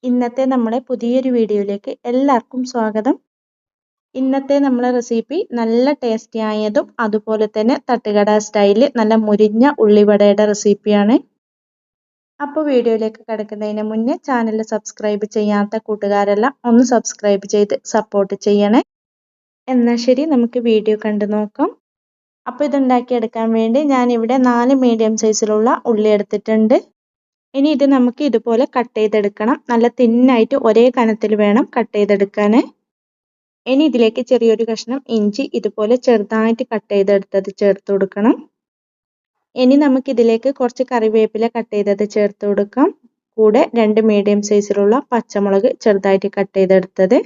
ഇന്നത്തെ നമ്മുടെ പുതിയൊരു വീഡിയോയിലേക്ക് എല്ലാവർക്കും സ്വാഗതം. ഇന്നത്തെ നമ്മളെ റെസിപ്പി നല്ല ടേസ്റ്റി ആയതും അതുപോലെ തന്നെ തട്ടുകട സ്റ്റൈലിൽ നല്ല മുരിഞ്ഞ ഉള്ളിവടയുടെ റെസിപ്പിയാണ്. അപ്പോൾ വീഡിയോയിലേക്ക് കടക്കുന്നതിന് മുന്നേ ചാനൽ സബ്സ്ക്രൈബ് ചെയ്യാത്ത കൂട്ടുകാരെല്ലാം ഒന്ന് സബ്സ്ക്രൈബ് ചെയ്ത് സപ്പോർട്ട് ചെയ്യണേ. എന്നാൽ ശരി, നമുക്ക് വീഡിയോ കണ്ടു നോക്കാം. അപ്പോൾ ഇതുണ്ടാക്കിയെടുക്കാൻ വേണ്ടി ഞാനിവിടെ 4 മീഡിയം സൈസിലുള്ള ഉള്ളി എടുത്തിട്ടുണ്ട്. ഇനി ഇത് നമുക്ക് ഇതുപോലെ കട്ട് ചെയ്തെടുക്കണം. നല്ല തിന്നായിട്ട് ഒരേ കനത്തിൽ വേണം കട്ട് ചെയ്തെടുക്കാൻ. ഇനി ഇതിലേക്ക് ചെറിയൊരു കഷ്ണം ഇഞ്ചി ഇതുപോലെ ചെറുതായിട്ട് കട്ട് ചെയ്തെടുത്തത് ചേർത്ത് കൊടുക്കണം. ഇനി നമുക്ക് ഇതിലേക്ക് കുറച്ച് കറിവേപ്പില കട്ട് ചെയ്തത് ചേർത്ത് കൊടുക്കാം. കൂടെ 2 മീഡിയം സൈസിലുള്ള പച്ചമുളക് ചെറുതായിട്ട് കട്ട് ചെയ്തെടുത്തത്.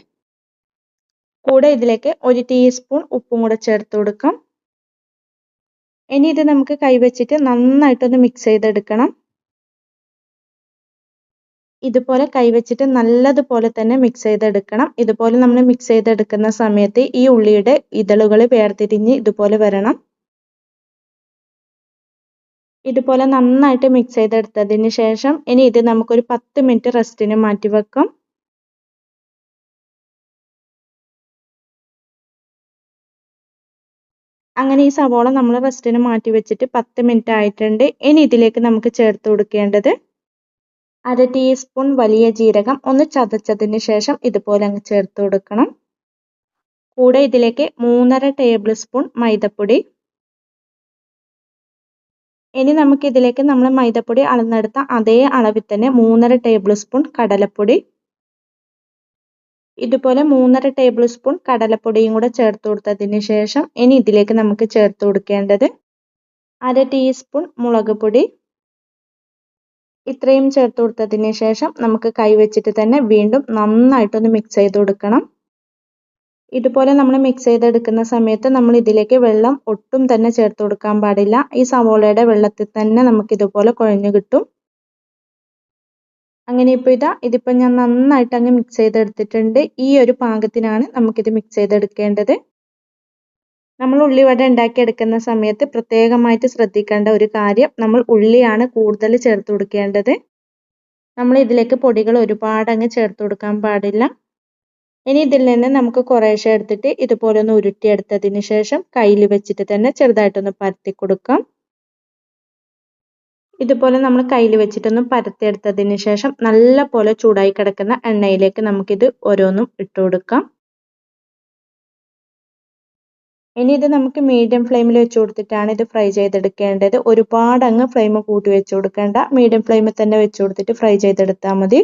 കൂടെ ഇതിലേക്ക് 1 ടീസ്പൂൺ ഉപ്പും കൂടെ ചേർത്ത് കൊടുക്കാം. ഇനി ഇത് നമുക്ക് കൈവച്ചിട്ട് നന്നായിട്ടൊന്ന് മിക്സ് ചെയ്തെടുക്കണം. ഇതുപോലെ കൈവച്ചിട്ട് നല്ലതുപോലെ തന്നെ മിക്സ് ചെയ്തെടുക്കണം. ഇതുപോലെ നമ്മൾ മിക്സ് ചെയ്തെടുക്കുന്ന സമയത്ത് ഈ ഉള്ളിയുടെ ഇതളുകൾ വേർതിരിഞ്ഞ് ഇതുപോലെ വരണം. ഇതുപോലെ നന്നായിട്ട് മിക്സ് ചെയ്തെടുത്തതിന് ശേഷം ഇനി ഇത് നമുക്കൊരു 10 മിനിറ്റ് റെസ്റ്റിന് മാറ്റി വെക്കാം. അങ്ങനെ ഈ സവോള നമ്മൾ റെസ്റ്റിന് മാറ്റി വെച്ചിട്ട് 10 മിനിറ്റ് ആയിട്ടുണ്ട്. ഇനി ഇതിലേക്ക് നമുക്ക് ചേർത്ത് കൊടുക്കേണ്ടത് 1/2 ടീസ്പൂൺ വലിയ ജീരകം ഒന്ന് ചതച്ചതിന് ശേഷം ഇതുപോലെ അങ്ങ് ചേർത്ത് കൊടുക്കണം. കൂടെ ഇതിലേക്ക് 3.5 ടേബിൾ സ്പൂൺ മൈദപ്പൊടി. ഇനി നമുക്ക് ഇതിലേക്ക് നമ്മൾ മൈദപ്പൊടി അളന്നെടുത്ത അതേ അളവിൽ തന്നെ 3.5 ടേബിൾ സ്പൂൺ കടലപ്പൊടി. ഇതുപോലെ 3.5 ടേബിൾ സ്പൂൺ കടലപ്പൊടിയും കൂടെ ചേർത്ത് കൊടുത്തതിന് ശേഷം ഇനി ഇതിലേക്ക് നമുക്ക് ചേർത്ത് കൊടുക്കേണ്ടത് 1/2 ടീസ്പൂൺ മുളക് പൊടി. ഇത്രയും ചേർത്ത് കൊടുത്തതിന് ശേഷം നമുക്ക് കൈവച്ചിട്ട് തന്നെ വീണ്ടും നന്നായിട്ടൊന്ന് മിക്സ് ചെയ്ത് കൊടുക്കണം. ഇതുപോലെ നമ്മൾ മിക്സ് ചെയ്തെടുക്കുന്ന സമയത്ത് നമ്മൾ ഇതിലേക്ക് വെള്ളം ഒട്ടും തന്നെ ചേർത്ത് കൊടുക്കാൻ പാടില്ല. ഈ സവോളയുടെ വെള്ളത്തിൽ തന്നെ നമുക്ക് ഇതുപോലെ കുഴഞ്ഞു കിട്ടും. അങ്ങനെ ഇതിപ്പോൾ ഞാൻ നന്നായിട്ട് അങ്ങ് മിക്സ് ചെയ്തെടുത്തിട്ടുണ്ട്. ഈ ഒരു പാകത്തിനാണ് നമുക്കിത് മിക്സ് ചെയ്തെടുക്കേണ്ടത്. നമ്മൾ ഉള്ളിവട ഉണ്ടാക്കിയെടുക്കുന്ന സമയത്ത് പ്രത്യേകമായിട്ട് ശ്രദ്ധിക്കേണ്ട ഒരു കാര്യം, നമ്മൾ ഉള്ളിയാണ് കൂടുതൽ ചേർത്ത് കൊടുക്കേണ്ടത്. നമ്മൾ ഇതിലേക്ക് പൊടികൾ ഒരുപാട് അങ്ങ് ചേർത്ത് കൊടുക്കാൻ പാടില്ല. ഇനി ഇതിൽ നിന്ന് നമുക്ക് കുറേശ്ശെ എടുത്തിട്ട് ഇതുപോലെ ഒന്ന് ഉരുട്ടിയെടുത്തതിന് ശേഷം കയ്യിൽ വെച്ചിട്ട് തന്നെ ചെറുതായിട്ടൊന്ന് പരത്തി കൊടുക്കാം. ഇതുപോലെ നമ്മൾ കയ്യിൽ വെച്ചിട്ടൊന്ന് പരത്തിയെടുത്തതിന് ശേഷം നല്ല പോലെ ചൂടായി കിടക്കുന്ന എണ്ണയിലേക്ക് നമുക്കിത് ഓരോന്നും ഇട്ട് കൊടുക്കാം. ഇനി ഇത് നമുക്ക് മീഡിയം ഫ്ലെയിമിൽ വെച്ച് കൊടുത്തിട്ടാണ് ഇത് ഫ്രൈ ചെയ്തെടുക്കേണ്ടത്. ഒരുപാട് അങ്ങ് ഫ്ലെയിം കൂട്ടി വെച്ച് കൊടുക്കേണ്ട. മീഡിയം ഫ്ലെയിമിൽ തന്നെ വെച്ച് കൊടുത്തിട്ട് ഫ്രൈ ചെയ്തെടുത്താൽ മതി.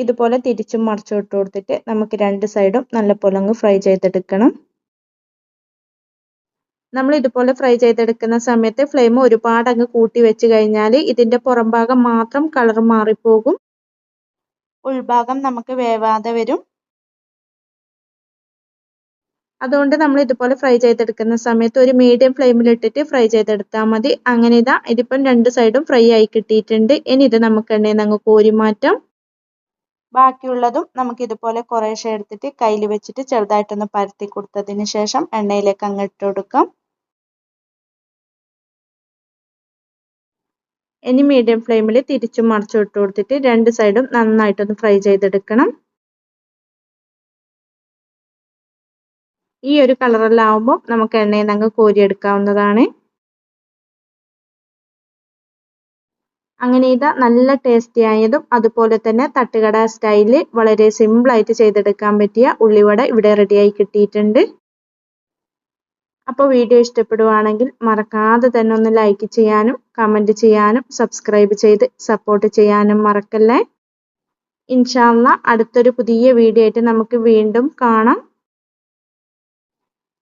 ഇതുപോലെ തിരിച്ചും മറിച്ചും ഇട്ട് കൊടുത്തിട്ട് നമുക്ക് 2 സൈഡും നല്ലപോലെ അങ്ങ് ഫ്രൈ ചെയ്തെടുക്കണം. നമ്മൾ ഇതുപോലെ ഫ്രൈ ചെയ്തെടുക്കുന്ന സമയത്ത് ഫ്ലെയിം ഒരുപാട് അങ്ങ് കൂട്ടി വെച്ച് കഴിഞ്ഞാൽ ഇതിൻ്റെ പുറം ഭാഗം മാത്രം കളർ മാറിപ്പോകും. ഉൾഭാഗം നമുക്ക് വേവാതെ വരും. അതുകൊണ്ട് നമ്മൾ ഇതുപോലെ ഫ്രൈ ചെയ്തെടുക്കുന്ന സമയത്ത് ഒരു മീഡിയം ഫ്ലെയിമിൽ ഇട്ടിട്ട് ഫ്രൈ ചെയ്തെടുത്താൽ മതി. അങ്ങനെ ഇതിപ്പം 2 സൈഡും ഫ്രൈ ആയി കിട്ടിയിട്ടുണ്ട്. ഇനി ഇത് നമുക്ക് എണ്ണയിൽ നിന്ന് അങ്ങ് കോരി മാറ്റാം. ബാക്കിയുള്ളതും നമുക്ക് ഇതുപോലെ കുറേശ്ശെ എടുത്തിട്ട് കയ്യിൽ വെച്ചിട്ട് ചെറുതായിട്ടൊന്ന് പരത്തി കൊടുത്തതിന് ശേഷം എണ്ണയിലേക്ക് അങ്ങ് ഇട്ട് കൊടുക്കാം. ഇനി മീഡിയം ഫ്ലെയിമിൽ തിരിച്ചും മറിച്ചും ഇട്ട് കൊടുത്തിട്ട് 2 സൈഡും നന്നായിട്ടൊന്ന് ഫ്രൈ ചെയ്തെടുക്കണം. ഈ ഒരു കളറിലാവുമ്പോൾ നമുക്ക് എണ്ണയിൽ നിന്ന് അങ്ങ് കോരിയെടുക്കാവുന്നതാണ്. അങ്ങനെ നല്ല ടേസ്റ്റി ആയതും അതുപോലെ തന്നെ തട്ടുകട സ്റ്റൈലിൽ വളരെ സിമ്പിളായിട്ട് ചെയ്തെടുക്കാൻ പറ്റിയ ഉള്ളിവട ഇവിടെ റെഡിയായി കിട്ടിയിട്ടുണ്ട്. അപ്പോൾ വീഡിയോ ഇഷ്ടപ്പെടുവാണെങ്കിൽ മറക്കാതെ തന്നെ ഒന്ന് ലൈക്ക് ചെയ്യാനും കമൻറ്റ് ചെയ്യാനും സബ്സ്ക്രൈബ് ചെയ്ത് സപ്പോർട്ട് ചെയ്യാനും മറക്കല്ലേ. ഇൻഷാ അല്ലാഹ് അടുത്തൊരു പുതിയ വീഡിയോ ആയിട്ട് നമുക്ക് വീണ്ടും കാണാം.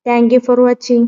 Thank you for watching.